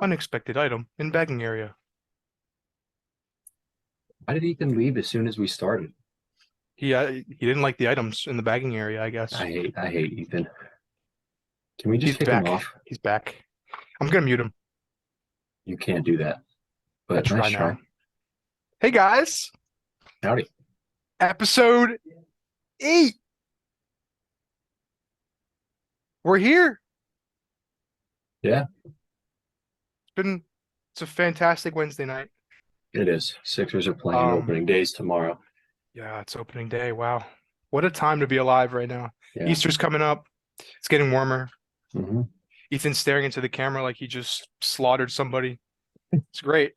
Unexpected item in bagging area. Why did Ethan leave as soon as we started? He didn't like the items in the bagging area, I guess. I hate Ethan. Can we just He's kick him back. off? He's back. I'm gonna mute him. You can't do that. I But try nice now. try. Hey guys, Howdy. episode 8. We're here. Yeah, It's a fantastic Wednesday night. it is. Sixers are playing opening days tomorrow. Yeah, it's opening day. Wow. What a time to be alive right now. Yeah. Easter's coming up. It's getting warmer. hmm Ethan's staring into the camera like he just slaughtered somebody. It's great.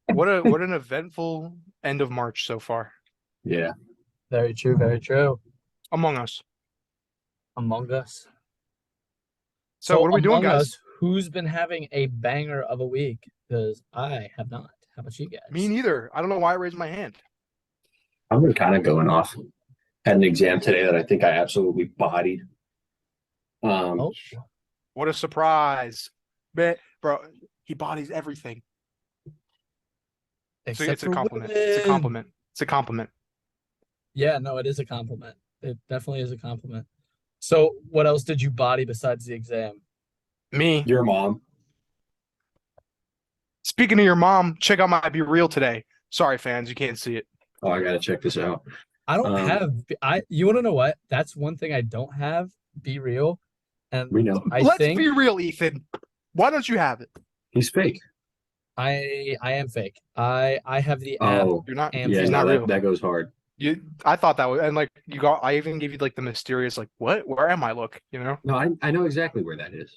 What an eventful end of March so far. Yeah. Very true, very true. Among Us. Among Us. So what are we doing, Among guys? Us, who's been having a banger of a week? Because I have not. How about you guys? Me neither. I don't know why I raised my hand. I'm kind of going off. Had an exam today that I think I absolutely bodied. Oh, What a surprise. Bro, he bodies everything. So except it's a for compliment. women. It's a compliment. It's a compliment. Yeah, no, it is a compliment. It definitely is a compliment. So, what else did you body besides the exam? Me. Your mom. Speaking of your mom, check out my Be Real today. Sorry, fans, you can't see it. Oh, I gotta check this out. I don't have. You want to know what? That's one thing I don't have. Be real, and We know. Let's think be real, Ethan. Why don't you have it? He's fake. I am fake. I have the app. Oh, You're not. And yeah, He's no, not real. that goes hard. I thought that was, and like you got. I even gave you like the mysterious, like, what? Where am I? Look, you know. No, I know exactly where that is.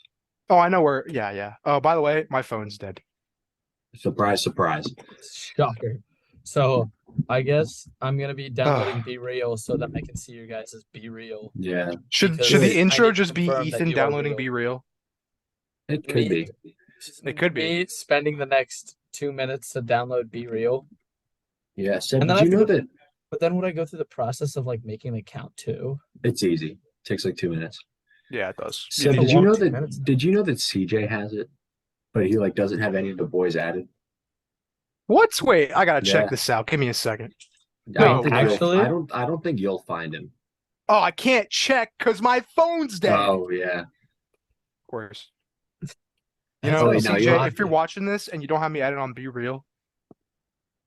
Oh, I know where. Yeah, yeah. Oh, by the way, my phone's dead. Surprise, surprise. Shocker. So I guess I'm gonna be downloading Be Real so that I can see your guys' Be Real. Yeah, Should Because the I intro need to just be confirm that Ethan you are downloading real. Be Real? it could be. It could be. Me spending the next 2 minutes to download Be Real. Yeah, Seb, And then did I you know have to that But then would I go through the process of like making an account too? it's easy? Takes like 2 minutes. Yeah, it does. Seb, a did you long know 2 that? minutes. Did you know that CJ has it, but he like doesn't have any of the boys added? What? Wait, I gotta check Yeah. this out. Give me a second. I No, don't think actually- I don't think you'll find him. Oh, I can't check because my phone's dead. Oh yeah. Of course. You That's know, wait, no, you'll CJ, have if you're to- watching this and you don't have me added on Be Real,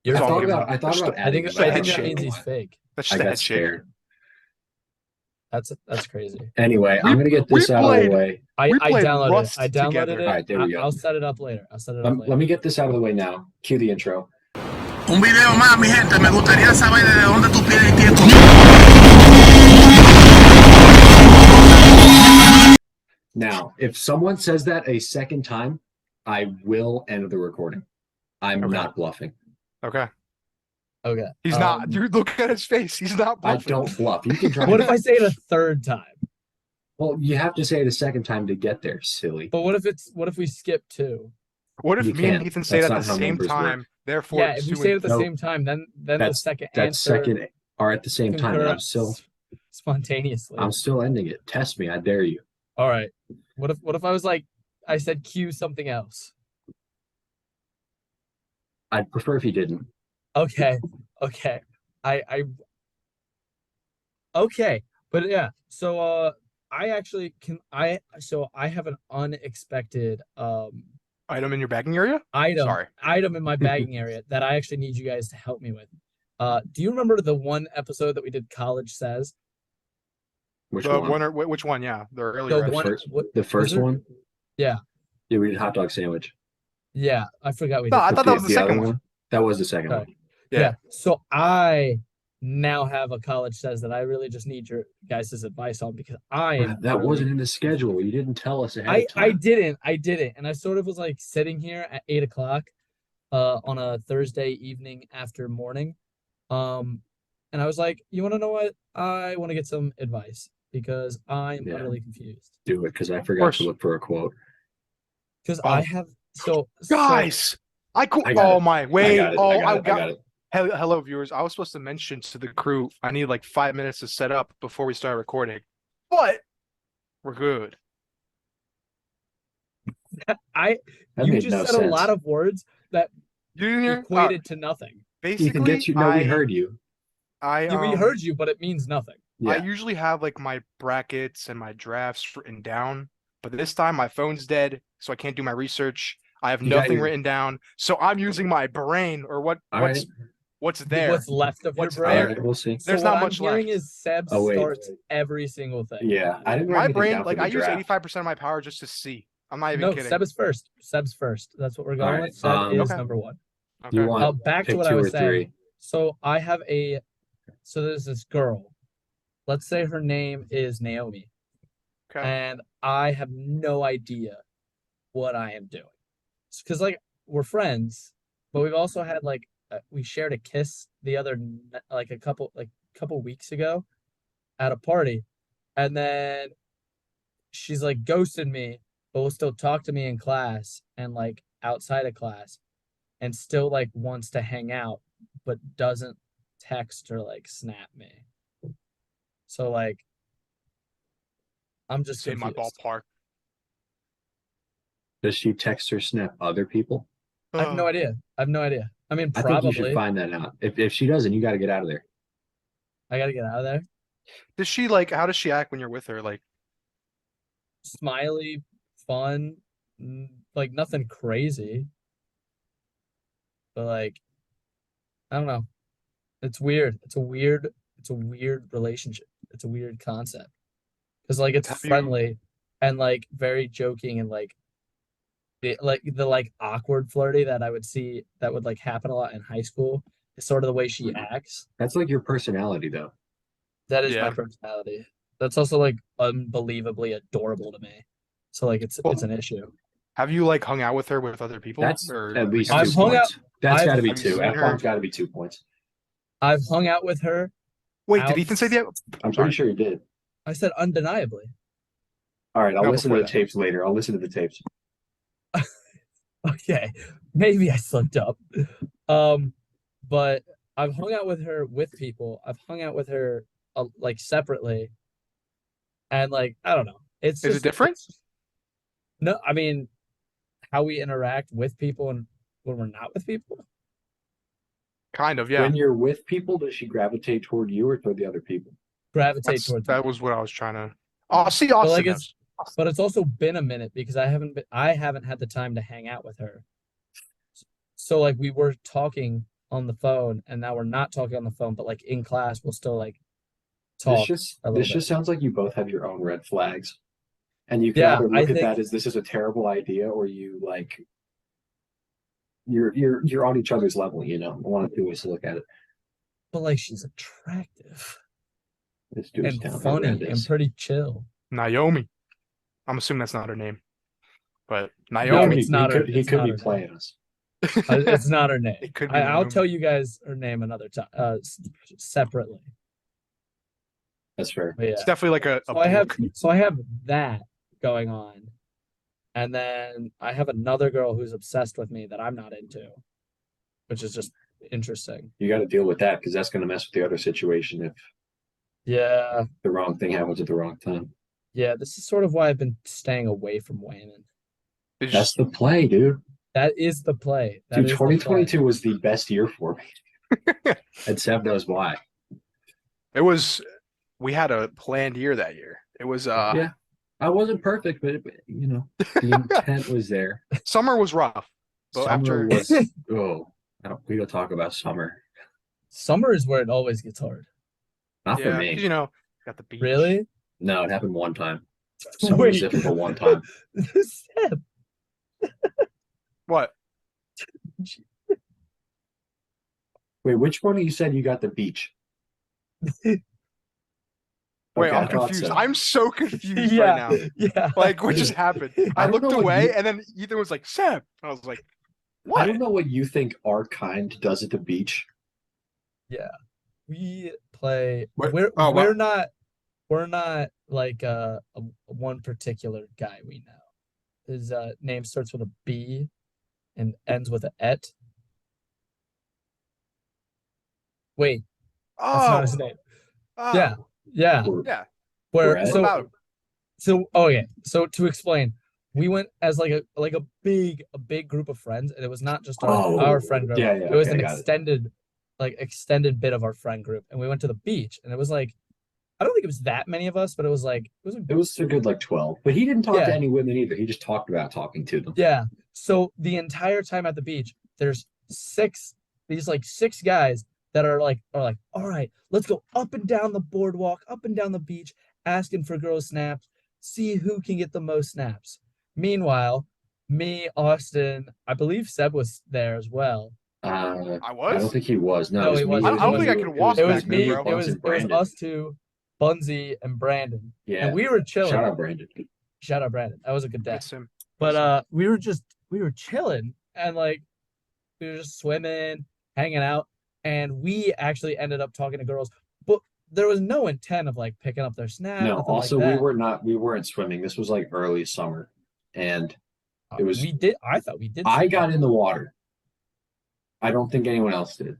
You're It's all I given thought up. about Just- adding I it, think but I that had means shake. he's fake. that's I just a got head shake. scared. That's crazy. Anyway, We- I'm gonna get this we out of the played- way. I We played downloaded Rust it. I downloaded together. it. Alright, there we go. I'll set it up later. Let me get this out of the way now. Cue the intro. Un video más, mi gente. Me gustaría saber de dónde tú pides tiempo. Now, if someone says that a second time, I will end the recording. I'm Okay. not bluffing. Okay. Okay. He's not. Dude, look at his face. He's not I bluffing. don't bluff. You can try. What if I say it a third time? Well, you have to say it a second time to get there, silly. But what if we skip two? What if You me and can't. Ethan say it That's at not the how same numbers work. time? Therefore, Yeah, it's if we two say it and- at the No. same time, then the That's- second That answer second are at the same time. And concur spontaneously. I'm still ending it. Test me. I dare you. All right. What if I was like I said cue something else? I'd prefer if you didn't. Okay. Okay. I okay. But yeah. So I actually I have an unexpected item in your bagging area. item in my bagging area that I actually need you guys to help me with. Do you remember the one episode that we did College Says? Which The one? one or which one? Yeah, the earlier. The The episode. one- first, what- the first there- one? Yeah. Yeah, we did hot dog sandwich. Yeah, I forgot we No, did. I thought that was the second other one. That was the second Sorry. one. Yeah. So I now have a College Says that I really just need your guys' advice on because I am That really- wasn't in the schedule. You didn't tell us ahead I of time. didn't. And I sort of was like sitting here at 8 o'clock on a Thursday evening after morning. And I was like, you want to know what? I want to get some advice because I'm Yeah. utterly confused. Do it because I forgot course. to look for a quote. Because Oh. I have so Guys, I I got oh it. my I wait. got it. Oh, I got it. Hello, viewers. I was supposed to mention to the crew I need like 5 minutes to set up before we start recording, but we're good. I That you made just no said a lot sense. of words that You didn't hear? equated to nothing. Ethan, Basically, get you. No, we heard you. I Yeah, we heard you, but it means nothing. I Yeah. usually have like my brackets and my drafts written down, but this time my phone's dead, so I can't do my research. I have You got nothing your- written down, so I'm using my brain or All what's right. what's there. What's left of What's your All brain? there? right. We'll see. So There's what not I'm much hearing left. is Seb Oh, wait. starts every single thing. Yeah, I didn't write My anything brain, down for like the I use draft. 85% of my power just to see. I'm not even No, kidding. Seb is first. Seb's first. That's what we're going Alright, with. Seb is okay. number one. Do you Okay. want Back to pick what I 2 was or saying. 3? So I have so there's this girl. Let's say her name is Naomi. Okay. And I have no idea what I am doing. Because like we're friends, but we've also had like we shared a kiss the other like a couple weeks ago at a party, and then she's like ghosted me, but will still talk to me in class and like outside of class, and still like wants to hang out, but doesn't text or like snap me. So like I'm just It's in my confused. ballpark. Does she text or snap other people? I have no idea. I have no idea. I mean, I think you should probably. find that out. If she doesn't, you got to get out of there. I gotta get out of there. Does she like? How does she act when you're with her? Like, Smiley, fun, like nothing crazy. But like, I don't know. It's weird. It's a weird relationship. It's a weird concept. Because like it's Have you- friendly and like very joking and like the awkward flirty that I would see that would like happen a lot in high school is sort of the way she acts. That's like your personality, though. That is my Yeah. personality. That's also like unbelievably adorable to me. So like it's Well, an issue. have you like hung out with her with other people? That's or at least have I've 2 you hung points. out- That's I've- got to be have you 2. seen F her? bomb's got to be 2 points. I've hung out with her. Wait, did Ethan say outs- that? I'm Sorry. pretty sure you did. I said undeniably. All right, I'll No, listen to before the that. tapes later. I'll listen to the tapes. Okay, maybe I slipped up. But I've hung out with her with people. I've hung out with her like separately, and like I don't know. It's Is it just different? No, I mean, how we interact with people and when we're not with people. Kind of, yeah. When you're with people, does she gravitate toward you or toward the other people? Gravitate towards me. That was what I was trying to. Oh, see, But Austin like knows. but it's also been a minute because I haven't had the time to hang out with her. So like we were talking on the phone and now we're not talking on the phone, but like in class we'll still like talk. This a little just sounds like you both have your own red flags. And you can Yeah, either I look at think- that as this is a terrible idea, or you like you're on each other's level, you know. One of 2 ways to look at it. But like she's attractive This dude's and down funny and horrendous. pretty chill. Naomi. I'm assuming that's not her name, but No, Naomi. it's not her- He it's could not be her playing us. It's not her name. It could be I'll Naomi. tell you guys her name another time, separately. That's fair. But yeah. It's definitely like a So I have that going on. And then I have another girl who's obsessed with me that I'm not into, which is just interesting. You got to deal with that because that's going to mess with the other situation if Yeah. the wrong thing happens at the wrong time. Yeah. This is sort of why I've been staying away from Wayman. It's That's just- the play, dude. That is the play. That Dude, is the play. 2022 was the best year for me. And Seb knows why. it was. We had a planned year that year. It was. Yeah. I wasn't perfect, but you know, the intent was there. Summer was rough. But Summer after was we don't talk about summer. Summer is where it always gets hard. Not for yeah, me. you know, got the beach. Really? No, it happened one time. Summer was Wait. difficult one time. Seb, What? Wait, which one of you said you got the beach? Wait, Okay, I I'm thought confused. so. I'm so confused yeah. right now. Yeah. Like, what just happened? I don't looked know what away, you- and then Ethan was like, "Seb," I was like, I "What?" don't know what you think our kind does at the beach. We play. What? We're Oh, we're wow. not. We're not like a one particular guy we know. His name starts with a B, and ends with a et. Wait, that's Oh, not his name. oh, Yeah, yeah. Or- yeah. Where Brett? so About so okay. So to explain, we went as like a big group of friends, and it was not just our friend group. Yeah, yeah, It was okay, an got it. extended bit of our friend group, and we went to the beach, and it was like I don't think it was that many of us, but it was like It was a good like 12, but he didn't talk to Yeah. any women either. He just talked about talking to them. yeah. So the entire time at the beach, there's these like six guys that are like, all right, let's go up and down the boardwalk, up and down the beach, asking for girls' snaps, see who can get the most snaps. Meanwhile, me, Austin, I believe Seb was there as well. I I was. don't think he was. No, No, it was he me. wasn't. It I don't was think I you- could it walk It back was then, me, bro. it was Brandon. us two, Bunsy and Brandon. Yeah. And we were chilling. Shout out Brandon. Shout out Brandon. That was a good day. Good sim. But we were chilling and like we were just swimming, hanging out, and we actually ended up talking to girls, but there was no intent of like picking up their snap. No, nothing also like we weren't swimming. This was like early summer, and that. it was- I thought we did. I got in the water. I don't think anyone else did.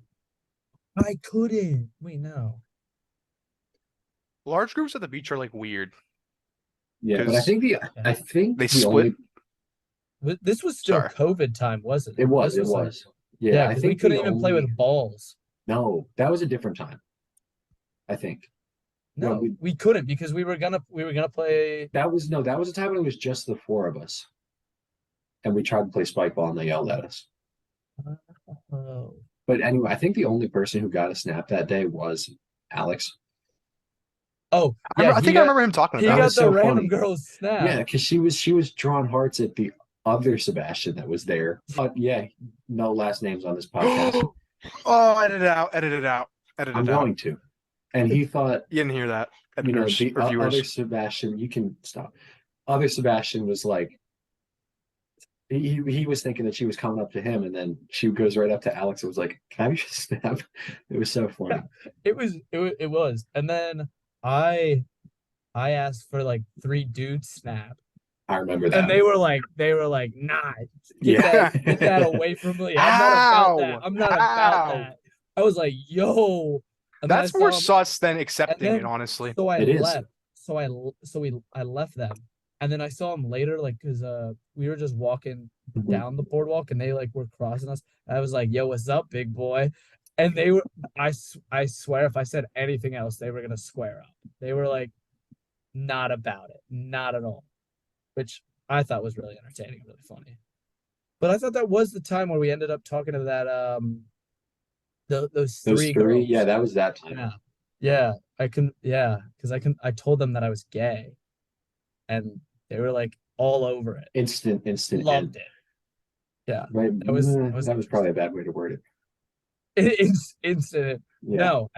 I couldn't. Wait, no. Large groups at the beach are like weird. Yeah, but I 'Cause think they the split. This was still Sorry. COVID time, wasn't it? it was This like- Yeah, Yeah, I because think we couldn't the even play only- with balls. No, that was a different time. I think No, Well, we couldn't because we were gonna play. that was a time when it was just the four of us, and we tried to play spike ball and they yelled at us. Oh, But anyway, I think the only person who got a snap that day was Alex. oh I, yeah. I think I remember him talking He about That got it. was the so random funny. girl's snap. Yeah, because she was drawing hearts at the other Sebastian that was there. But yeah, no last names on this podcast. Oh, edit it out. Edit it out. Edit I'm it out. going to. And he thought, You didn't hear that. you know, Editors the or viewers. other Sebastian, you can stop. Other Sebastian was like, he was thinking that she was coming up to him, and then she goes right up to Alex and was like, "Can I have your snap?" It was so funny. It was. And then I asked for like 3 dudes snap. I remember that. And they were like, nah, Yeah. get that away from me. I'm not about that. How? I'm not about How? that. I was like, yo. And then I That's saw more him- sus than accepting then- it, honestly. So I It is. left. I left them. And then I saw them later, like, cause we were just walking Mhm. down the boardwalk and they like were crossing us. I was like, yo, what's up, big boy? And they were I swear if I said anything else, they were gonna square up. They were like not about it. Not at all. Which I thought was really entertaining, really funny. But I thought that was the time where we ended up talking to that those Those three three, girls. yeah, that was that time. Yeah. Because I told them that I was gay. And they were like all over it. Instant, Loved in. it. Right? That was- Mm, that was probably a bad way to word it. Instant. Yeah. No,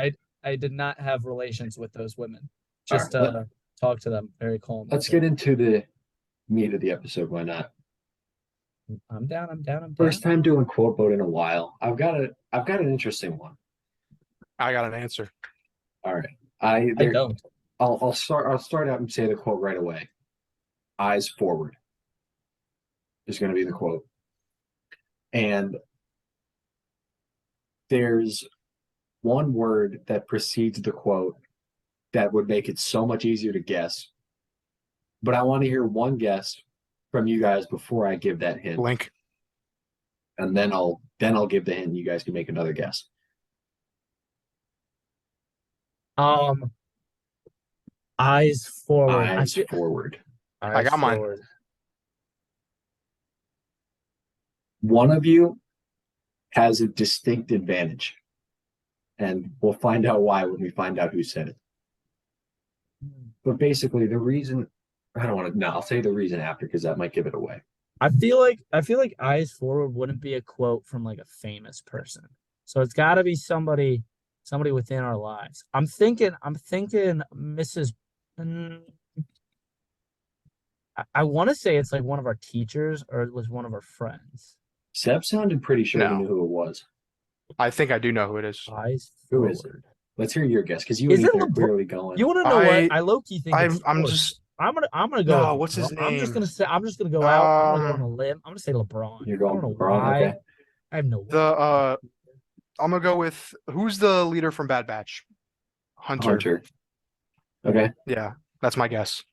I did not have relations with those women. All Just right, talk to them very calmly. Let's get into the meat of the episode. Why not? I'm down. First time doing quote boat in a while. I've got an interesting one. I got an answer. All right. I don't. I'll start out and say the quote right away. Eyes forward is going to be the quote. And there's one word that precedes the quote that would make it so much easier to guess. But I want to hear one guess from you guys before I give that hint. Blink. And then I'll give the hint and you guys can make another guess. Eyes forward. Eyes forward. I got mine. forward. One of you has a distinct advantage. And we'll find out why when we find out who said it. But basically, the reason I don't want to. No, I'll say the reason after because that might give it away. I feel like eyes forward wouldn't be a quote from like a famous person. So it's got to be somebody within our lives. I'm thinking Mrs. I want to say it's like one of our teachers or it was one of our friends. Seb sounded pretty sure No. he knew who it was. I think I do know who it is. Eyes Who is forward. Let's hear your guess because you Is and it Ethan are LeBron? clearly going. You want to know what? I low key think it's I'm sports. just I'm gonna go. No, with what's his LeBron. I'm just name? gonna say. I'm just gonna go out. I'm gonna go on Um, a limb. I'm gonna say LeBron. You're I going don't know LeBron, why. okay. I have no. the I'm gonna go with who's the leader from Bad Batch? Hunter. Okay. Yeah, that's my guess.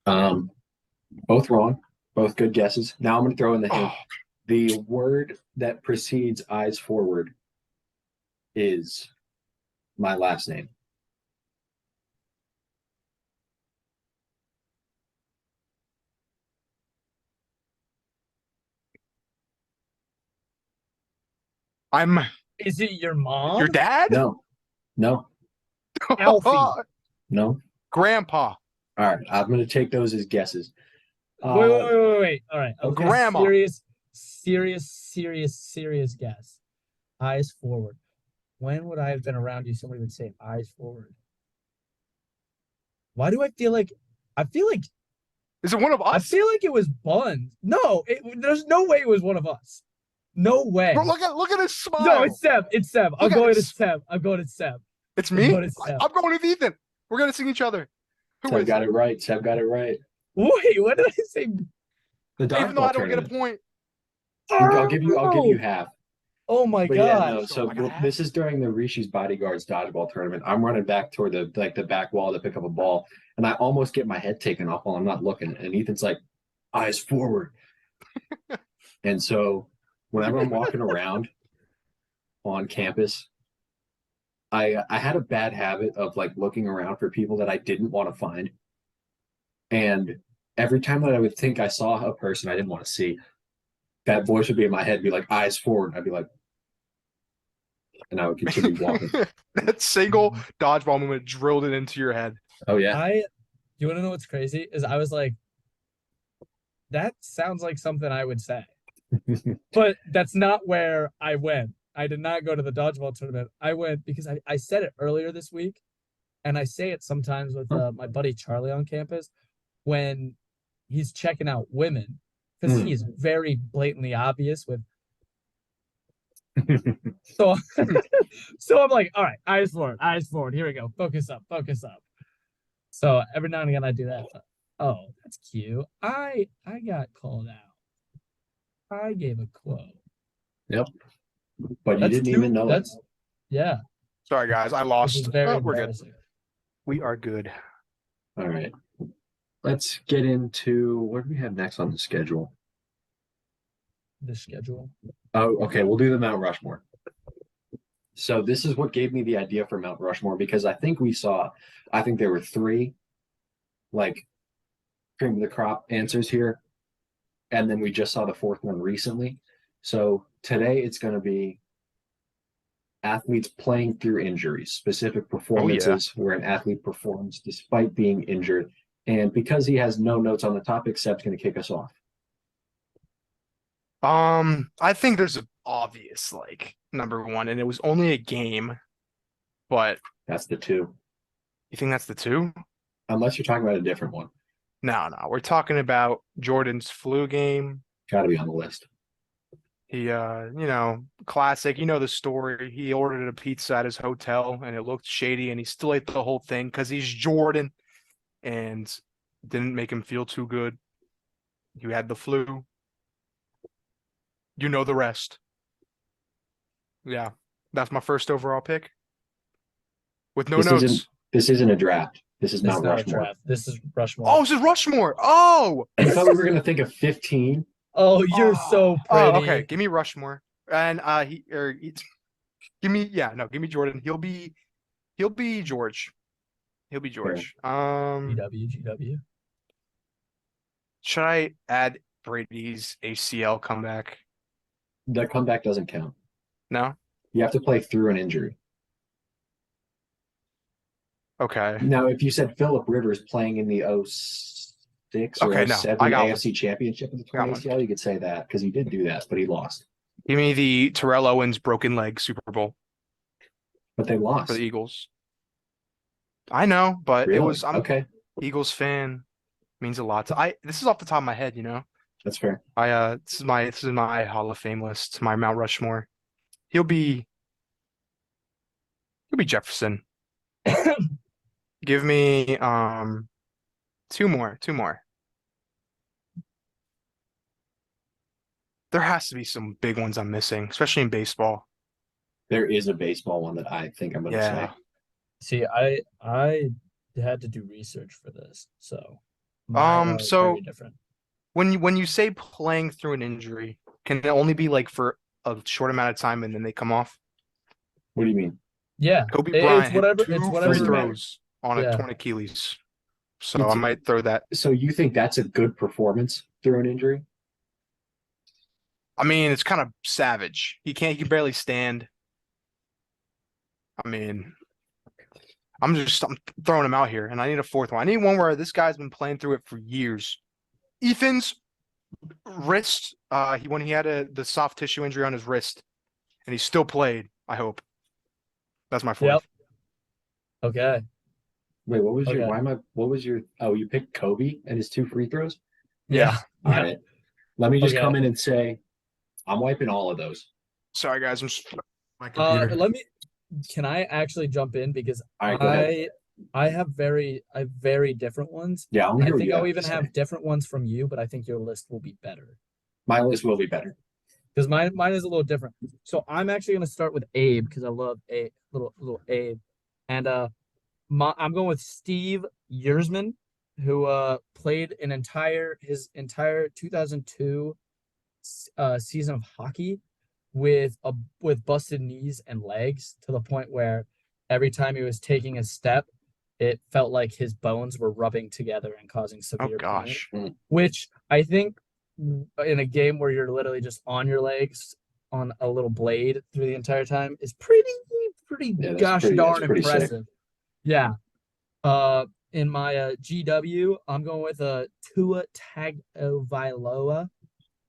Both wrong, Both good guesses. Now I'm going to throw in the hint. Oh, The word that precedes eyes forward is my last name. I'm Is it your mom? your dad? No, no, Alfie. no. Grandpa. All right, I'm going to take those as guesses. Wait. All right. Okay. Grandma. Serious guess. Eyes forward. When would I have been around you? Somebody would say eyes forward. Why do I feel like Is it one of I us? feel like it was Buns. No, there's no way it was one of us. No way. Bro, look at his smile. No, it's Seb. It's Seb. I'm Look at going it. to Seb. I'm going to Seb. It's I'm me. going to Seb. I'm going with Ethan. We're gonna sing each other. Who Seb is got it? it right. Seb got it right. Wait, what did I say? The Even though dodgeball I don't get a tournament. point. I'll give you half. Oh my But yeah, god. no. So I got half. this is during the Rishi's Bodyguards dodgeball tournament. I'm running back toward the back wall to pick up a ball, and I almost get my head taken off while I'm not looking. And Ethan's like, "Eyes forward." And so whenever I'm walking around on campus, I had a bad habit of like looking around for people that I didn't want to find, and every time that I would think I saw a person I didn't want to see, that voice would be in my head, be like, "Eyes forward." I'd be like, and I would continue walking. That single dodgeball movement drilled it into your head. Oh yeah. You want to know what's crazy? Is I was like, that sounds like something I would say. But that's not where I went. I did not go to the dodgeball tournament. I went because I said it earlier this week, and I say it sometimes with my buddy Charlie on campus when he's checking out women because Mm. he's very blatantly obvious with. So, so I'm like, all right, eyes forward. Here we go. Focus up. So every now and again I do that. But, oh, that's cute. I got called out. I gave a quote. But you That's didn't two- even know it. that's yeah. Sorry guys, I This is lost. very Oh, we're good. embarrassing. We are good. All right. Let's get into what do we have next on the schedule? The schedule. Oh, okay. We'll do the Mount Rushmore. So this is what gave me the idea for Mount Rushmore because I think there were three like cream of the crop answers here. And then we just saw the fourth one recently. So today it's going to be athletes playing through injuries, specific performances where an athlete performs despite being injured. And because he has no notes on the topic, Seb's going to kick us off. I think there's an obvious like number one, and it was only a game, but That's the two. you think that's the two? Unless you're talking about a different one. No, we're talking about Jordan's flu game. Got to be on the list. He, classic. You know the story. He ordered a pizza at his hotel, and it looked shady, and he still ate the whole thing because he's Jordan, and didn't make him feel too good. He had the flu. You know the rest. Yeah, that's my first overall pick. With no This notes. isn't a draft. This is This is Mount not a Rushmore. draft. This is Rushmore. Oh, this is Rushmore. Oh, I thought we were gonna think of 15. Oh, you're so pretty. Oh, okay. Give me Rushmore, and give me Jordan. He'll be George. He'll be George. GW. Should I add Brady's ACL comeback? That comeback doesn't count. No. You have to play through an injury. Okay. Now, if you said Philip Rivers playing in the 06 or Okay, no, 07 I got one. AFC Championship with the Got torn one. ACL, you could say that because he did do that, but he lost. Give me the Terrell Owens broken leg Super Bowl But they lost. for the Eagles. I know, but Really? I'm Okay, Eagles fan. Means a lot to this is off the top of my head, that's fair. this is my Hall of Fame list, my Mount Rushmore. He'll be Jefferson. Give me two more. There has to be some big ones I'm missing, especially in baseball. There is a baseball one that I think I'm going to Yeah. See, I had to do research for this, so mine are so very different. when you say playing through an injury, can it only be like for a short amount of time and then they come off? What do you mean? Yeah, Kobe it's Bryant hit whatever. two It's free whatever. Doesn't matter. throws on a Yeah. torn Achilles. So It's- I might throw that. So you think that's a good performance through an injury? I mean, it's kind of savage. He can barely stand. I mean, I'm throwing him out here, and I need a fourth one. I need one where this guy's been playing through it for years. Ethan's wrist, when he had the soft tissue injury on his wrist, and he still played. I hope. That's my fourth. Yep. Okay. Wait, what was your? Okay. Why am I? What was your? Oh, you picked Kobe and his 2 free throws. Yeah. All right. Let me just Okay. come in and say, I'm wiping all of those. Sorry, guys. I'm just my computer. Can I actually jump in because All right, go ahead. I have very different ones. Yeah, I want to I hear what think you I'll have even to say. have different ones from you, but I think your list will be better My list will be better. because mine is a little different. So I'm actually gonna start with Abe because I love little Abe, and I'm going with Steve Yersman, who played his entire 2002 season of hockey with busted knees and legs to the point where every time he was taking a step, it felt like his bones were rubbing together and causing severe Oh pain. gosh. Which I think in a game where you're literally just on your legs on a little blade through the entire time is pretty Yeah, gosh that's darn pretty sick. impressive. Yeah. In my GW, I'm going with Tua Tagovailoa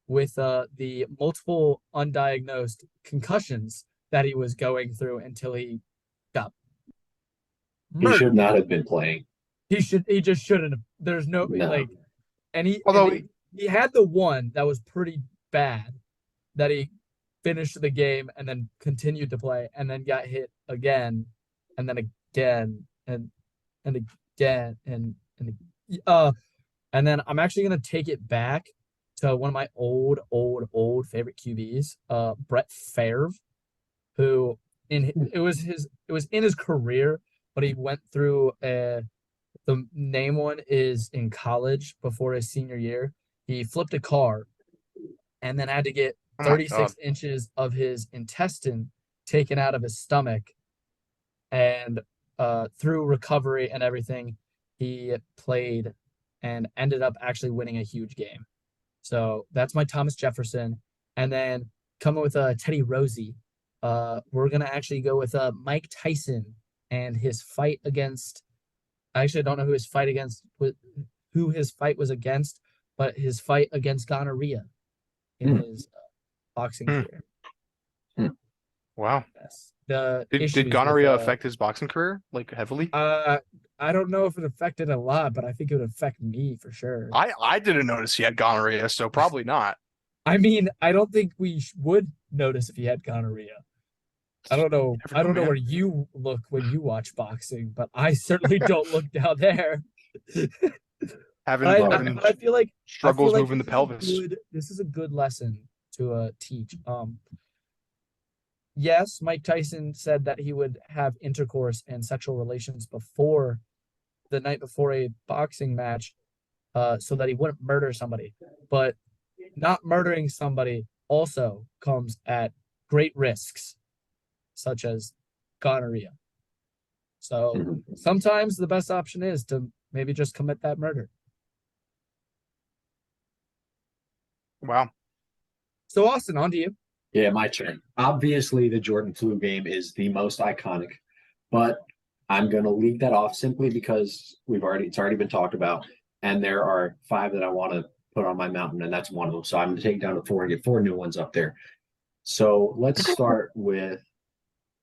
with the multiple undiagnosed concussions that he was going through until he got He murdered. should not have been playing. He just shouldn't have. There's no, No. like, and Although he had the one that was pretty bad that he finished the game and then continued to play and then got hit again and then again and again and then I'm actually gonna take it back to one of my old favorite QBs, Brett Favre, who it was in his career, but he went through the name one is in college before his senior year. He flipped a car and then had to get oh my 36 God. inches of his intestine taken out of his stomach. And through recovery and everything, he played and ended up actually winning a huge game. So that's my Thomas Jefferson. And then coming with Teddy Rosie, we're going to actually go with Mike Tyson and his fight against. I actually don't know who his fight was against, but his fight against gonorrhea in his boxing career. Wow. Yes. The Did issues gonorrhea with, affect his boxing career like heavily? I don't know if it affected a lot, but I think it would affect me for sure. I didn't notice he had gonorrhea, so probably not. I mean, I don't think we would notice if he had gonorrhea. I don't know. Never I don't know man. where you look when you watch boxing, but I certainly don't look down there. Having I feel like struggles like moving the this is a pelvis. this is a good lesson to teach. Yes, Mike Tyson said that he would have intercourse and sexual relations before the night before a boxing match, so that he wouldn't murder somebody. But not murdering somebody also comes at great risks, such as gonorrhea. So sometimes the best option is to maybe just commit that murder. Wow. So Austin, on to you. Yeah, my turn. Obviously, the Jordan flu game is the most iconic, but I'm going to leave that off simply because it's already been talked about, and there are 5 that I want to put on my mountain, and that's one of them. So I'm going to take it down to 4 and get 4 new ones up there. So let's start with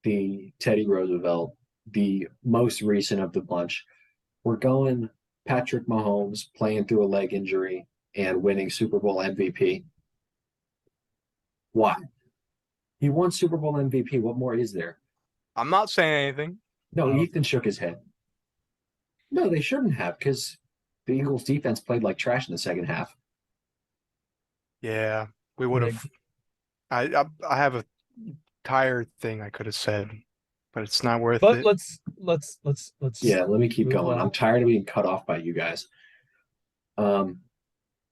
the Teddy Roosevelt, the most recent of the bunch. We're going Patrick Mahomes playing through a leg injury and winning Super Bowl MVP. Why? He won Super Bowl MVP. What more is there? I'm not saying anything. No, Ethan shook his head. No, they shouldn't have, because the Eagles defense played like trash in the second half. Yeah, we would have. I have a tired thing I could have said, but it's not worth But it. let's. Yeah, let me keep Move going. on. I'm tired of being cut off by you guys.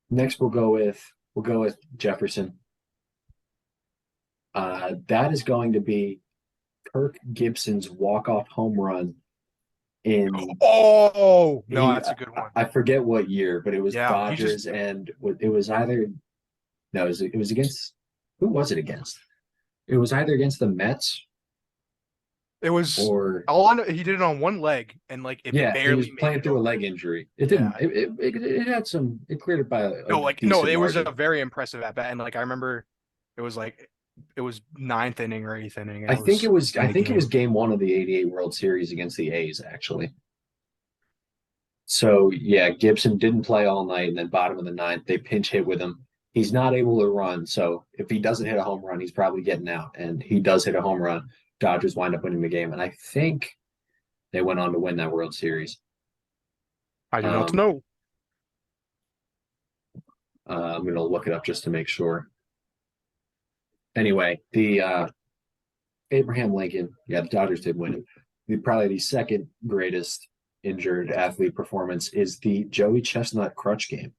Next, we'll go with Jefferson. That is going to be Kirk Gibson's walk-off home run in Oh no, he- that's a good one. I forget what year, but it was Yeah, he Dodgers just- and it was either no, it was against who was it against? It was either against the Mets It was or all I know, he did it on one leg and like it yeah, he barely was made playing it through a over. leg injury. It didn't. Yeah. It had some. It cleared it by a No, like decent it was a margin. very impressive at bat, and like I remember, it was like it was ninth inning or eighth inning. And I think it was. in I the think it was game. game one of the '88 World Series against the A's, actually. So yeah, Gibson didn't play all night, and then bottom of the ninth, they pinch hit with him. He's not able to run, so if he doesn't hit a home run, he's probably getting out. And he does hit a home run. Dodgers wind up winning the game, and I think they went on to win that World Series. I do not Um, know. I'm going to look it up just to make sure. Anyway, the Abraham Lincoln, yeah, the Dodgers did win it. Probably the second greatest injured athlete performance is the Joey Chestnut crutch game.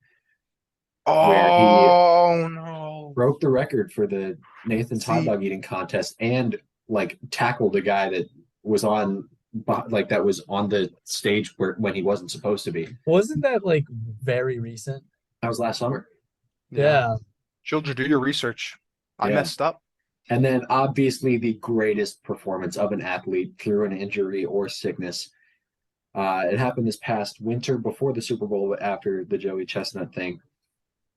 where he- Oh no. Broke the record for the Nathan's hot See- dog eating contest and like tackled a guy that was on that was on the stage when he wasn't supposed to be. Wasn't that like very recent? That was last summer. Yeah. Children, do your research. I Yeah. messed up. And then obviously the greatest performance of an athlete through an injury or sickness. It happened this past winter before the Super Bowl after the Joey Chestnut thing.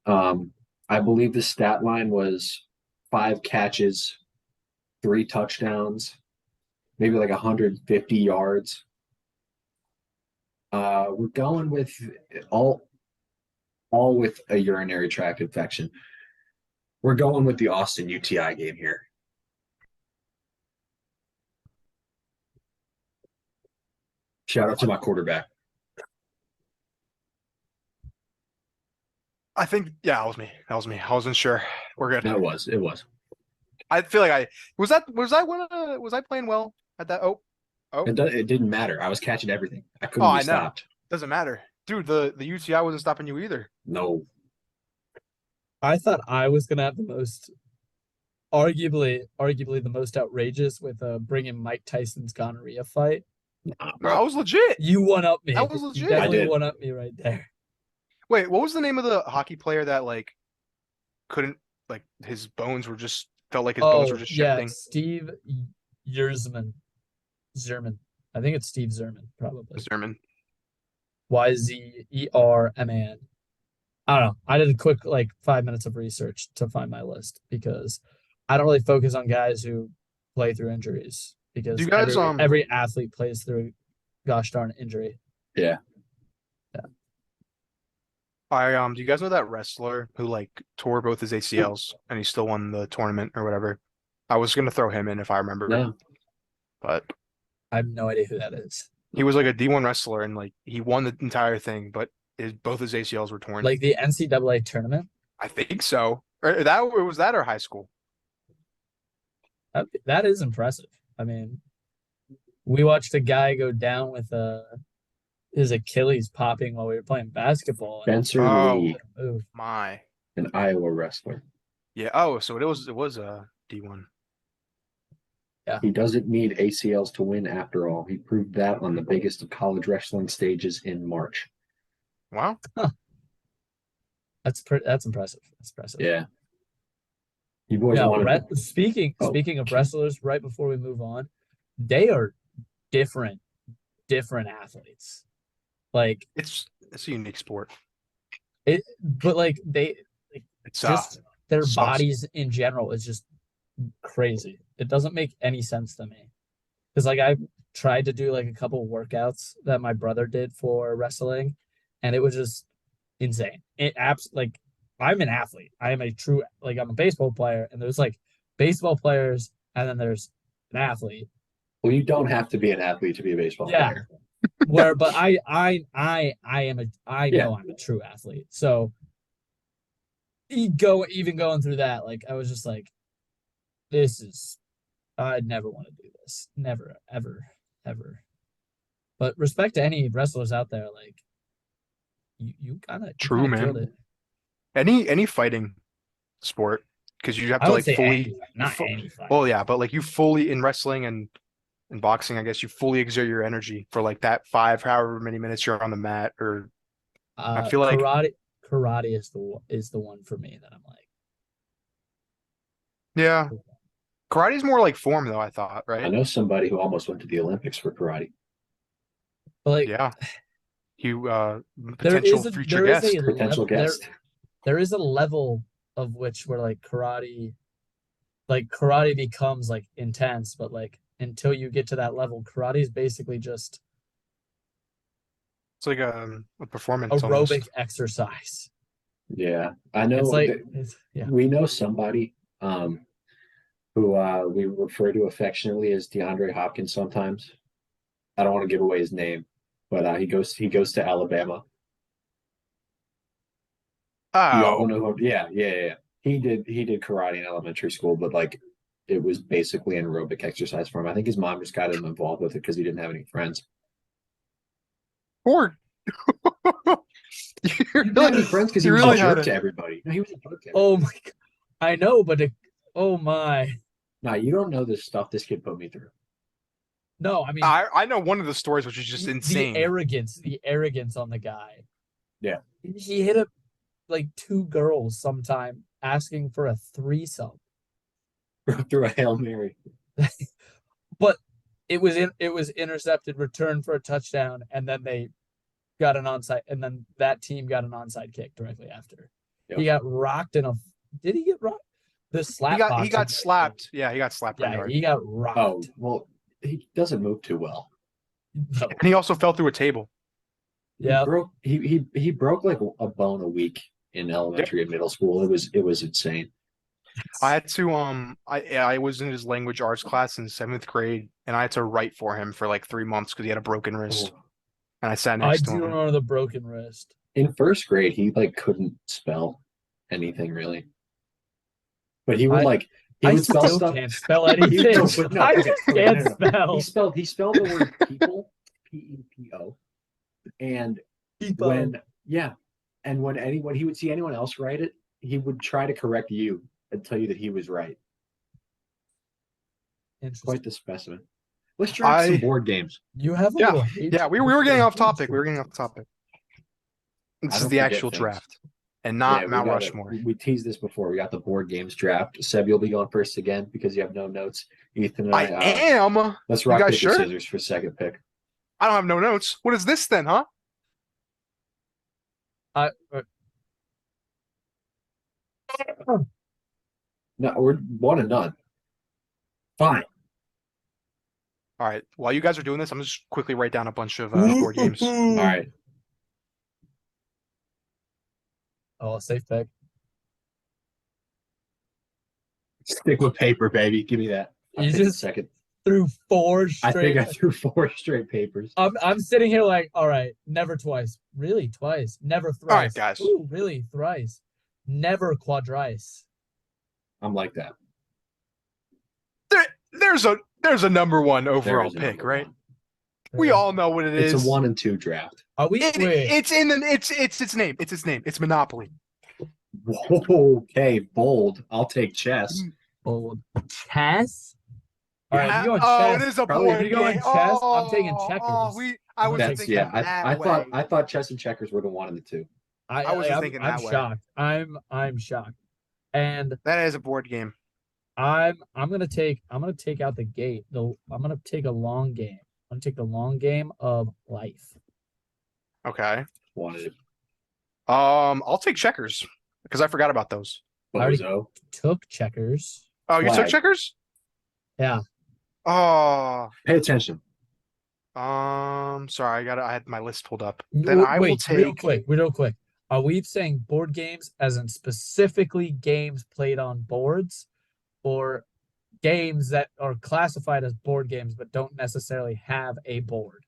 I believe the stat line was 5 catches, 3 touchdowns, maybe like 150 yards. We're going with all with a urinary tract infection. We're going with the Austin UTI game here. Shout out to my quarterback. I think that was me. That was me. I wasn't sure. We're good. No, it was. I feel like I was I playing well at that? Oh, It didn't matter. I was catching everything. I couldn't Oh, be I know. stopped. doesn't matter, dude. The UTI wasn't stopping you either. No. I thought I was gonna have the most, arguably the most outrageous with bringing Mike Tyson's gonorrhea fight. Nah, Bro, I was legit. You one up me. That was You legit. definitely I did. one up me right there. Wait, what was the name of the hockey player that like couldn't like his bones were just felt like his bones were just shifting? Steve Yzerman. Zerman. I think it's Steve Zerman, probably. Zerman. Yzerman. I don't know. I did a quick 5 minutes of research to find my list because I don't really focus on guys who play through injuries because Do you guys, every athlete plays through a gosh darn injury. Do you guys know that wrestler who like tore both his ACLs and he still won the tournament or whatever? I was gonna throw him in if I remember, No. but I have no idea who that is. he was like a D1 wrestler and like he won the entire thing, but both his ACLs were torn. Like the NCAA tournament? I think so. Or was that or high school? That is impressive. I mean, we watched a guy go down with his Achilles popping while we were playing basketball. Spencer Oh. Lee, Oof. My. an Iowa wrestler. Yeah. Oh, so it was a D1. He doesn't need ACLs to win after all. He proved that on the biggest of college wrestling stages in March. Wow. That's impressive. That's impressive. Yeah. You boys Now, wanted speaking Oh. of wrestlers, right before we move on, they are different athletes. Like It's a unique sport. but they It's just their sauce. bodies in general is just crazy. It doesn't make any sense to me. Because I tried to do a couple workouts that my brother did for wrestling, and it was just insane. I'm an athlete. I am a true I'm a baseball player, and there's baseball players, and then there's an athlete. Well, you don't have to be an athlete to be a baseball Yeah. player. But I know I'm a true athlete. So even going through that, I was just I'd never want to do this. Never, ever, ever. But respect to any wrestlers out there, you kind of True, man. killed it. Any fighting sport, because you have I to would like say fully. any, not fu- any fight. Well, yeah, but like you fully in wrestling and boxing, I guess you fully exert your energy for like that five, however many minutes you're on the mat. Or I feel like Karate is the one for me that I'm like, yeah, karate's more like form though. I thought, I right? know somebody who almost went to the Olympics for karate. but like Yeah, you there potential is a future there is guest. a Potential level there guest. there is a level of which where like karate becomes like intense, but like until you get to that level, karate is basically just It's like a performance aerobic almost. exercise. Yeah, I know. It's like yeah. We know somebody who we refer to affectionately as DeAndre Hopkins sometimes. I don't want to give away his name, but he goes to Alabama. You all Oh, know who? Yeah. He did karate in elementary school, but like it was basically an aerobic exercise for him. I think his mom just got him involved with it because he didn't have any friends. Ford. He didn't have any friends because he You was really a had jerk it. to everybody. No, he was a jerk to everybody. Oh my god. I know, but oh my. No, you don't know the stuff this kid put me through. No, I mean I know one of the stories, which is just insane. the arrogance on the guy. Yeah. He hit up like two girls sometime asking for a threesome. Through a Hail Mary. But it was intercepted, returned for a touchdown, and then they got an onside, and then that team got an onside kick directly after. Yep. He got rocked in a. Did he get rocked? The slap. He boxing got was- slapped. Yeah, he got slapped pretty Yeah, hard. he got Oh, rocked. well, he doesn't move too well. No. And he also fell through a table. Yeah. He broke like a bone a week in elementary and middle school. It was insane. I had to I was in his language arts class in 7th grade, and I had to write for him for like 3 months because he had a broken wrist. And I sat I next to do him. remember the broken wrist. In first grade, he like couldn't spell anything really. But he would I would spell still stuff. can't spell anything. No, but no, I okay, just okay, can't no. spell. He spelled the word people, P-E-P-O. And when when he would see anyone else write it, he would try to correct you and tell you that he was right. Interesting. Quite the specimen. Let's try some I- board games. You have a Yeah, little Yeah, we were getting off topic. We were getting off topic. This I is don't the forget actual things. draft, and not Yeah, we Mount gotta- Rushmore. We teased this before. We got the board games draft. Seb, you'll be going first again because you have no notes. Ethan and I I, am. let's You rock guys paper sure? scissors for second pick. I don't have no notes. What is this then, huh? No, we're one and none. Fine. All right. While you guys are doing this, I'm just quickly write down a bunch of board games. All right. Oh, a safe pick. Stick with paper, baby. Give me that. I'll You take a just second. Threw four I straight. think I threw 4 straight papers. I'm sitting here like, all right, never twice. Really, twice. Never thrice. right, guys. Ooh, really, thrice. Never quadrice. I'm like that. There's a number one There overall is a pick, number right? one. We all know what it is. It's a 1 and 2 draft. Are we? It- wait, it's in the it's its name. It's its name. It's Monopoly. Okay, bold. I'll take chess. bold. Chess? All right, Yeah. if you're going Oh, chess, it is a Probably- board if you're going game. chess, I'm taking Oh, checkers. I wasn't That's thinking that I way. thought chess and checkers were the 1 and the 2. I wasn't I'm, thinking I'm that way. shocked. I'm shocked. And That is a board game. I'm gonna take out the gate. I'm gonna take a long game. I'm gonna take the long game of life. Okay. Wanted it. I'll take checkers because I forgot about those. already- Bozo. Took checkers. Oh, you took Flag. checkers? Yeah. Oh, Pay attention. sorry, I had my list pulled up. Then I will Wait, real take. quick. Are we saying board games as in specifically games played on boards, or games that are classified as board games but don't necessarily have a board?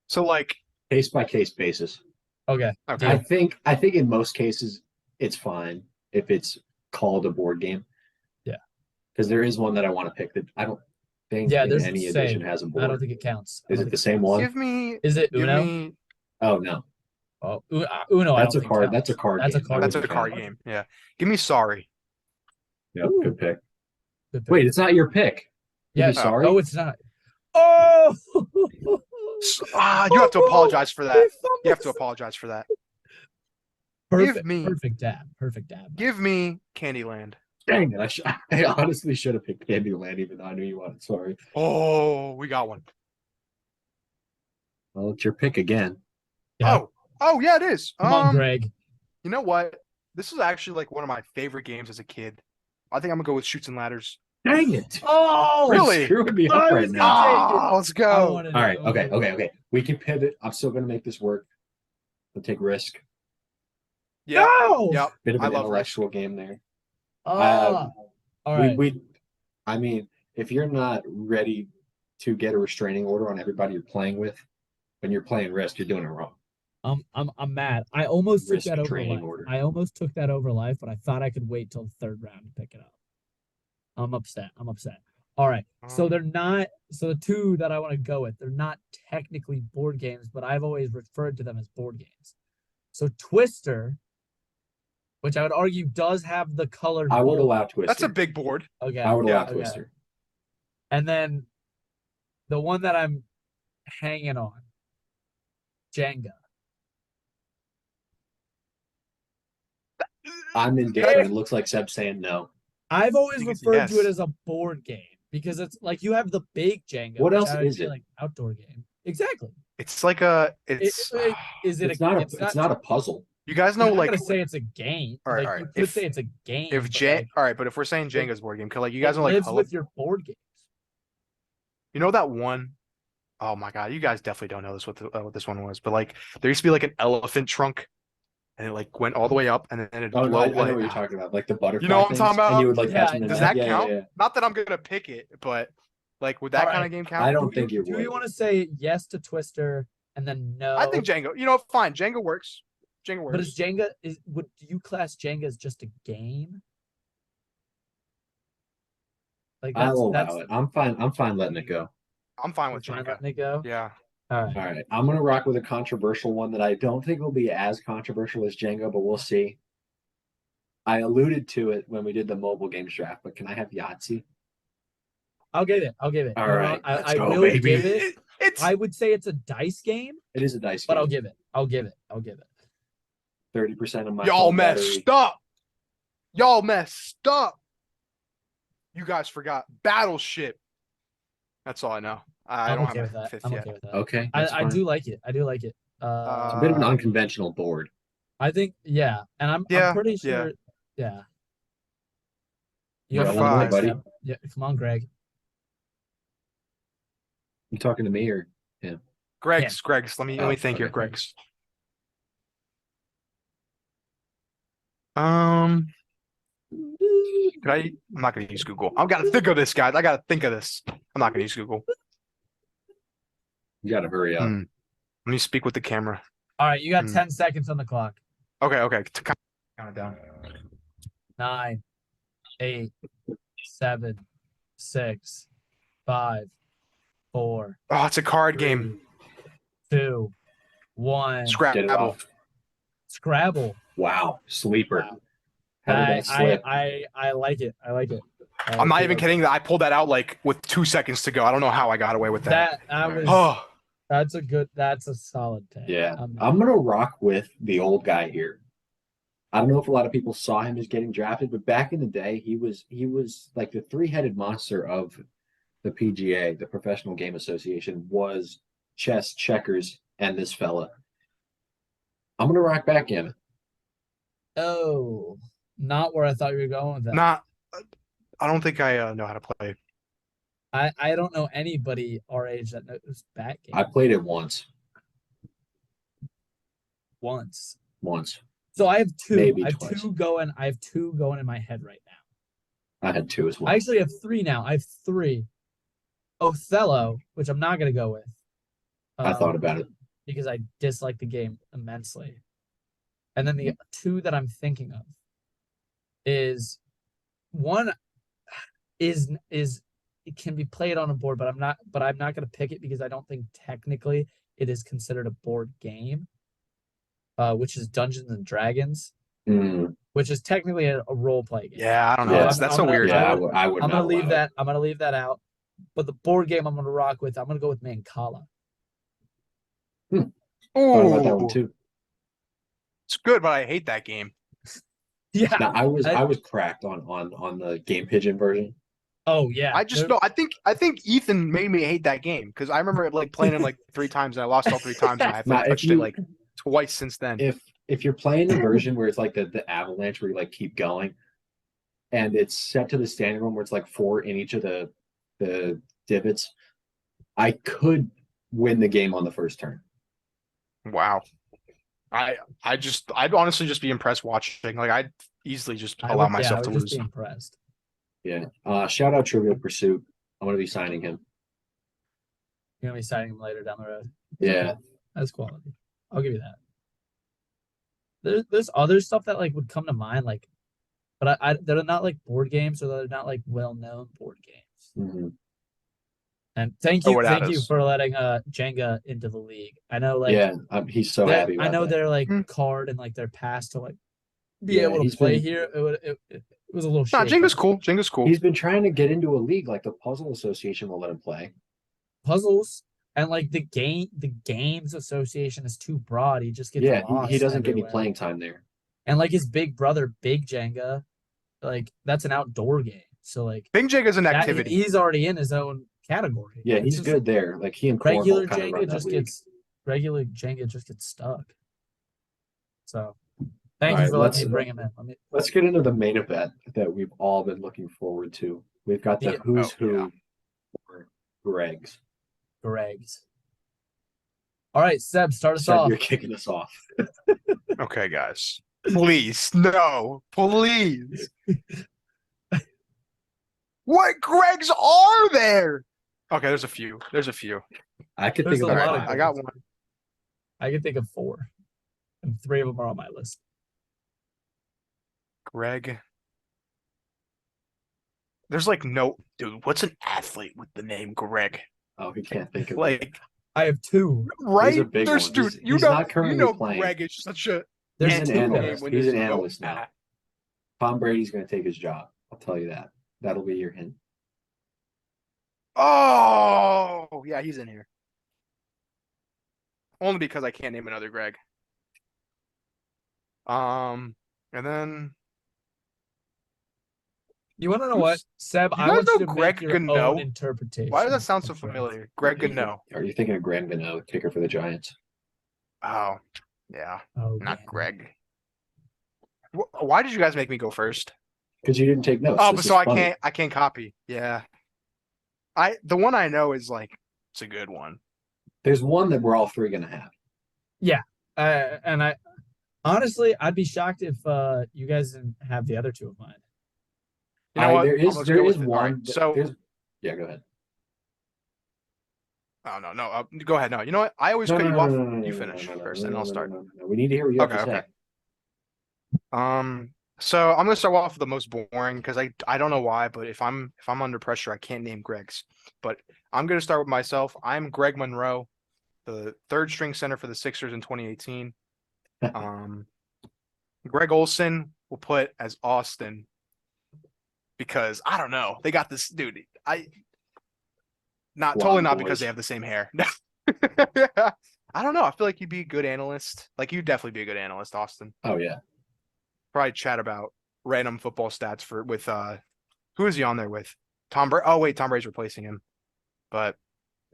So like, Case by case basis. Okay. okay, I think in most cases it's fine if it's called a board game. Yeah. Because there is one that I want to pick that I don't think Yeah, in there's any the same. edition has a board. I don't think it counts. I Is don't it the think same one? give me, Is it give Uno? me. Oh no. Oh, Uno. I That's don't a think card. counts. That's a card. That's a game. card. That's a wouldn't card count. game. Yeah. Give me sorry. Yep, good pick. Good pick. Wait, it's not your pick. Give Yeah. me sorry. Oh, it's not. Oh. You have to apologize for that. He You have to fumbles. apologize for that. Perfect, me- perfect dab. Perfect dab. Give me Candyland. Dang it! I honestly should have picked Candyland, even though I knew you wanted sorry. Oh, we got one. Well, it's your pick again. Yeah. Oh, yeah, it is. Come on, Greg. You know what? This is actually like one of my favorite games as a kid. I think I'm gonna go with Shoots and Ladders. Dang it! Oh, Really? You're screwing me I up right was now. gonna Ah, let's I go. wanted All it. right. Okay. We can pivot. I'm still gonna make this work. We'll take risk. Yeah. No. Yep. Bit of I an love intellectual game there. Ah. All right. I mean, if you're not ready to get a restraining order on everybody you're playing with, when you're playing risk, you're doing it wrong. I'm mad. I almost took Risk that over training life. order. I almost took that over life, but I thought I could wait till the third round to pick it up. I'm upset. All right. So they're not. So the two that I want to go with, they're not technically board games, but I've always referred to them as board games. So Twister, which I would argue does have the colored. I would board. allow Twister. That's a big board. Okay. I would allow okay. Twister. And then the one that I'm hanging on, Jenga. I'm indifferent. It looks like Seb saying no. I've always think it's referred to it yes. as a board game because it's like you have the big Jenga. What which else I would is say, it? like outdoor game. Exactly. It's like a. It's. Is it? It's not a puzzle. You guys I'm know, not like, gonna say it's a game. All right, like all right. you could If- say it's a game. if but, J. like, All right, but if we're saying Jenga's board game, cause like you guys it know, like, lives with your board games. you know that one. Oh my god, you guys definitely don't know what this one was, but like there used to be like an elephant trunk, and it like went all the way up, and then it Oh no, blow I know like. what you're talking about. Like the butterfly. You know what I'm things, talking about? And you would like Yeah, catch them in Does the net. that Yeah, count? yeah. Not that I'm gonna pick it, but like would that All kind right. of game count? I don't think you Do would. you want to say yes to Twister and then no? I think Jenga. You know, fine. Jenga works. Jenga works. But is Jenga would do you class Jenga as just a game? Like I'll allow that's it. I'm fine letting it go. I'm fine with fine Jenga. letting it go. Yeah. All right. All right. I'm gonna rock with a controversial one that I don't think will be as controversial as Jenga, but we'll see. I alluded to it when we did the mobile games draft, but can I have Yahtzee? I'll give it. All You know right, what? I let's go, will baby. give it. It's. I would say it's a dice game, It is a dice but game. I'll give it. I'll give it. 30% of my Y'all phone messed battery. up. Y'all messed up. You guys forgot Battleship. That's all I know. I I'm don't okay have with a that. fifth I'm yet. okay with that. Okay. I that's fine. do like it. I do like it. It's a bit of an unconventional board. I think yeah, and I'm Yeah, pretty yeah. sure yeah. You got have one more, next buddy? step. Yeah, come on, Greg. You talking to me or Greg's. Let me Oh, think here. okay. Greg's. Could I? I'm not gonna use Google. I've got to think of this, guys. I gotta think of this. I'm not gonna use Google. you gotta hurry up? Hmm. Let me speak with the camera. All right, you got Hmm. 10 seconds on the clock. Okay. Count it down. 9, 8, 7, 6, 5, 4, Oh, it's a card game. 2, 1. Get it Scrabble. off. Scrabble. Wow. Sleeper. Wow. How did that slip? I like it. I like it. I'm not even kidding. I pulled that out like with 2 seconds to go. I don't know how I got away with that. That was Oh, that's a solid pick. Yeah. Um, I'm gonna rock with the old guy here. I don't know if a lot of people saw him as getting drafted, but back in the day, he was like the three-headed monster of the PGA, the Professional Game Association, was chess, checkers, and this fella. I'm gonna rock backgammon. oh, not where I thought you were going with that. not. I don't think I know how to play. I don't know anybody our age that knows backgammon I played it once. once. Once. So I have two. Maybe I have twice. two going. I have two going in my head right now. I had two as well. I actually have three now. I have three. Othello, which I'm not gonna go with. I thought um, about it. because I dislike the game immensely. And then the two that I'm thinking of is one is it can be played on a board, but I'm not going to pick it because I don't think technically it is considered a board game. which is Dungeons and Dragons, Mm, which is technically a role play game. Yeah, I don't know. Yeah. That's I'm a gonna- weird. yeah, would- I would I'm not gonna leave allow it. that. I'm gonna leave that out. But the board game I'm gonna rock with, I'm gonna go with Mancala. Thought about that one Ooh, too. it's good, but I hate that game. Yeah. No, I I- was cracked on the Game Pigeon version. Oh yeah. I just know. I think Ethan made me hate that game because I remember like playing him like 3 times and I lost all 3 times and I've Now, like, if touched you- it like twice since then. If you're playing the version where it's like the avalanche where you like keep going, and it's set to the standing room where it's like 4 in each of the divots, I could win the game on the first turn. Wow. I'd honestly just be impressed watching. Like I'd easily just I allow would, myself I to would just lose. be impressed. Yeah. Shout out Trivial Pursuit. I'm gonna be signing him. You're gonna be signing him later down the road. Yeah. That's quality. I'll give you that. There's other stuff that like would come to mind, like, but I they're not like board games or they're not like well known board games. Mhm. And thank Oh, you, what that thank you is. for letting Jenga into the league. I know, like, Yeah. He's so they're- happy. I About know that. they're like Hmm. card and like their pass to like be Yeah, able to he's play been- here. It was a little. Nah, shaky. Jenga's cool. Jenga's cool. He's been trying to get into a league, like the Puzzle Association will let him play. Puzzles and like the games association is too broad. He just gets Yeah, lost he doesn't get any everywhere. playing time there. And like his big brother, Big Jenga, like that's an outdoor game. So like Big Jenga's an that- activity. he's already in his own category. Yeah, It's he's just good there. Like he and Cornhole Regular kind of run Jenga that just league. regular Jenga just gets stuck. So thank All you right, for let's- letting me bring him in. Let me, Let's get into the main event that we've all been looking forward to. We've got the Yeah. who's Oh, who yeah. for Greg's. Greg's. All right, Seb, start us Seb, off. you're kicking us off. Okay, guys. Please, no, please. What Gregs are there? Okay, there's a few. There's a few. I could There's think a of lot All of right, five. I got one. I can think of 4, and 3 of them are on my list. Greg. There's like no dude. What's an athlete with the name Greg? Oh, he can't think of it. Like, I have 2. right? big There's one. dude. He's not currently playing. Greg is such a. There's He's an 2 analyst. there. He's an analyst now. Tom Brady's going to take his job. I'll tell you that. That'll be your hint. Oh, yeah, he's in here. Only because I can't name another Greg. And then You want to know what, Seb? You I guys want know you to Greg make your own Gano? interpretation. why does that sound so of Greg. familiar? Greg Gano. Are you thinking of Graham Gano, kicker for the Giants? Oh, yeah, Oh, not man. Greg. Why did you guys make me go first? Because you didn't take notes. Oh, This but is so I funny. can't copy. Yeah. The one I know is like it's a good one. There's one that we're all 3 going to have. And I honestly, I'd be shocked if you guys didn't have the other 2 of mine. You know what? There is Let's there go is with it. All right, one. So yeah, go ahead. oh no, go ahead. No, you know what? I always cut you off. You finish first, and I'll start. No. We need to hear what you have to Okay, say. okay. So I'm gonna start off with the most boring because I don't know why, but if I'm under pressure, I can't name Greg's. But I'm gonna start with myself. I'm Greg Monroe, the 3rd string center for the Sixers in 2018. Greg Olson will put as Austin because I don't know. They got this dude. Totally Blonde not because boys. they have the same hair. I don't know. I feel like you'd be a good analyst. Like you'd definitely be a good analyst, Austin. Oh yeah. Probably chat about random football stats with who is he on there with? Tom Brady. Oh wait, Tom Brady's replacing him. But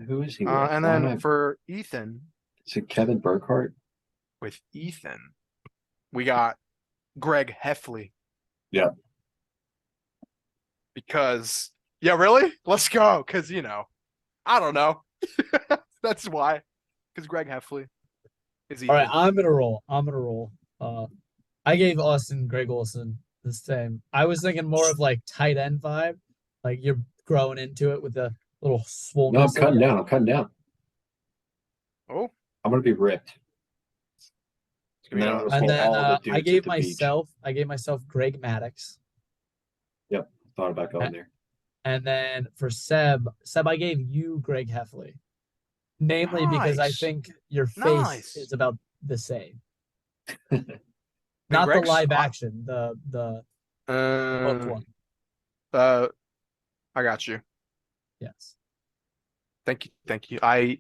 Who is he? With? and Why am then I- for Ethan, is it Kevin Burkhardt? with Ethan, we got Greg Heffley. Yeah. Because really? Let's go. Because I don't know. That's why. Because Greg Heffley is Ethan. All right, I'm gonna roll. I gave Austin Greg Olson the same. I was thinking more of like tight end vibe, like you're growing into it with the little swollen. No, I'm cutting down. I'm cutting down. Oh, I'm gonna be ripped. it's gonna be And a- then And then all the dudes I at gave the beach. myself Greg Maddox, Thought about going there. and then for Seb, I gave you Greg Heffley, namely because I Nice. think your face Nice. is about the same. Not the Greg's live hot. action, the book Uh, one. I got you. Yes. Thank you. I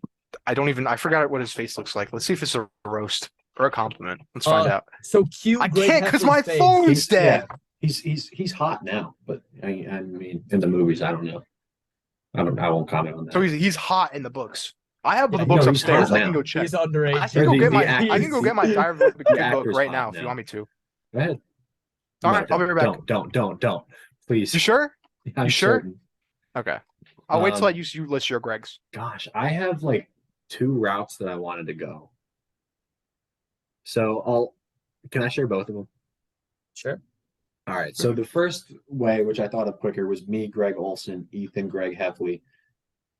don't even. I forgot what his face looks like. Let's see if it's a roast or a compliment. Let's find out. So cute. I Greg can't because Heffley's my face. phone's dead. He's hot now, but I mean, in the movies, I don't know. I won't comment on that. So he's hot in the books. I have Yeah, the books no, he's upstairs. hot I can now. go check. He's underage. I can Or go the- get the my. act- I can go get my Diary of a Kid book actor's right hot now if you now. want me to. Go ahead. All No, right, I'll be right back. Don't. Please. You sure? I'm you sure? certain. Okay. I'll wait till Um, you list your Greg's. Gosh, I have like 2 routes that I wanted to go. So can I share both of them? Sure. All right. So the first way, which I thought of quicker, was me, Greg Olson, Ethan, Greg Heffley,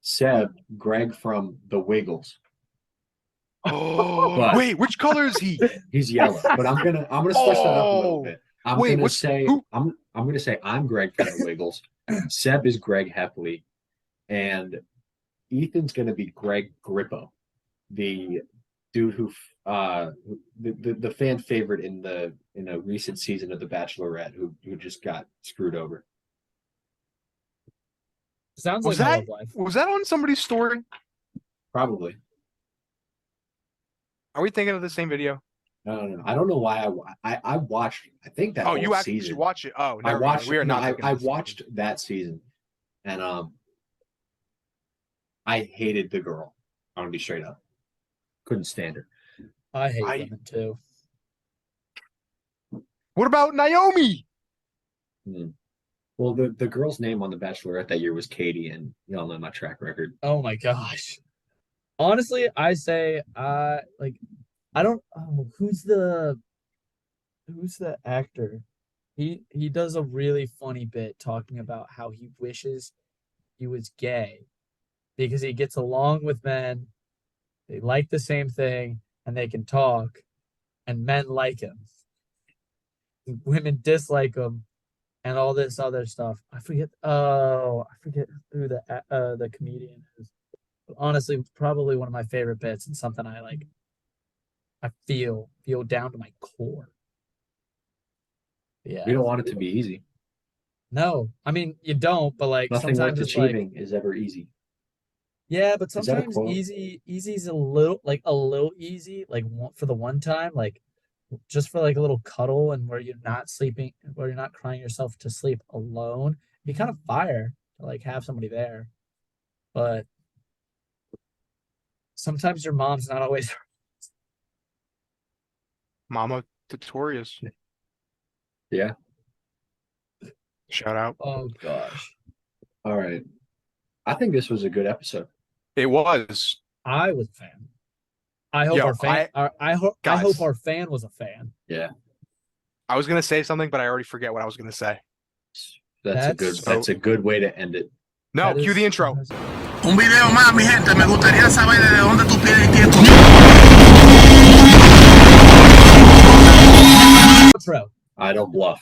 Seb, Greg from The Wiggles. Oh, But- wait, which color is he? He's yellow, but I'm gonna switch that up a little Oh, bit. I'm wait, gonna what's- say who- I'm gonna say I'm Greg from The Wiggles. Seb is Greg Heffley, and Ethan's gonna be Greg Grippo, the dude who the fan favorite in a recent season of The Bachelorette who just got screwed over. Sounds Was like my that- love life. Was that on somebody's story? Probably. Are we thinking of the same video? No. I don't know why I watched. I think that Oh, whole you actually season. watch it. Oh, I never mind. watched. We are no, not. thinking I of the same watched that season, and I hated the girl. I'm gonna be straight up. Couldn't stand her. I hate I- women too. video. What about Naomi? Well, the girl's name on The Bachelorette that year was Katie, and y'all know my track record. Oh my gosh. Honestly, I say I don't who's the actor? He does a really funny bit talking about how he wishes he was gay because he gets along with men, they like the same thing, and they can talk, and men like him. Women dislike him and all this other stuff. I forget who the comedian is. Honestly, probably one of my favorite bits and something I feel down to my core. Yeah. We don't want it to be easy. No, I mean you don't, but like Nothing worth sometimes it's like achieving is ever easy. yeah, but that a sometimes quote? easy's a little easy, like for the one time, like just for like a little cuddle and where you're not sleeping, where you're not crying yourself to sleep alone. It'd be kind of fire to like have somebody there, but sometimes your mom's not always. Mama Tutorials. Yeah. Shout out. Oh gosh, All right. I think this was a good episode. It was. I was a fan. I hope Yo, our fan. I hope guys. our fan was a fan. I was gonna say something, but I already forget what I was gonna say. That's a good way to end it. No, That cue is- the intro. Un video más, mi gente. Me gustaría saber de dónde tú pides quieto. Pro. I don't bluff.